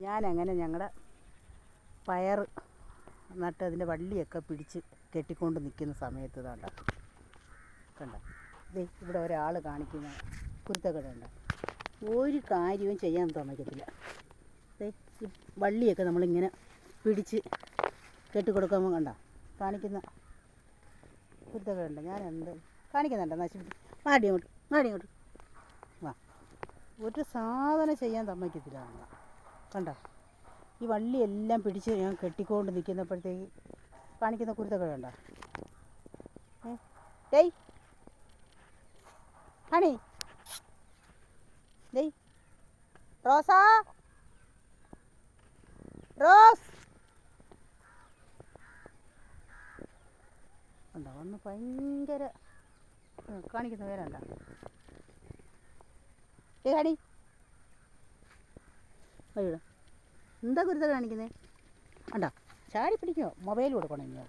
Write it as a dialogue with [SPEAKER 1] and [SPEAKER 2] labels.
[SPEAKER 1] ഞാനങ്ങനെ ഞങ്ങളുടെ പയർ നട്ട് അതിൻ്റെ വള്ളിയൊക്കെ പിടിച്ച് കെട്ടിക്കൊണ്ട് നിൽക്കുന്ന സമയത്ത് കണ്ട ഇവിടെ ഒരാൾ കാണിക്കുന്ന കുരുത്തക്കേടുണ്ട്. ഒരു കാര്യവും ചെയ്യാൻ സമ്മതിക്കത്തില്ല. ഈ വള്ളിയൊക്കെ നമ്മളിങ്ങനെ പിടിച്ച് കെട്ടിക്കൊടുക്കുമ്പോൾ കണ്ട കാണിക്കുന്ന കുരുത്തക്കേടുണ്ട്. ഞാൻ എന്ത് കാണിക്കുന്നുണ്ട് നശിപ്പിച്ച് മാടി അങ്ങോട്ട് വാ. ഒരു സാധനം ചെയ്യാൻ സമ്മതിക്കത്തില്ല. കണ്ട ഈ വള്ളിയെല്ലാം പിടിച്ച് ഞാൻ കെട്ടിക്കൊണ്ട് നിൽക്കുന്നപ്പോഴത്തേക്ക് കാണിക്കുന്ന കുരുത്തക്കേടുണ്ട. ഡേയ് ഹണി, ഡേയ് റോസാ, റോസ് ഉണ്ടോ ഒന്ന് ഭയങ്കര കാണിക്കുന്ന പേരുണ്ട. ഏ ഹണി വഴിയുടെ എന്താ കുരുത്തം കാണിക്കുന്നത്? കണ്ടോ ചാടി പിടിക്കുമോ? മൊബൈൽ കൊടുക്കണം ഇനി.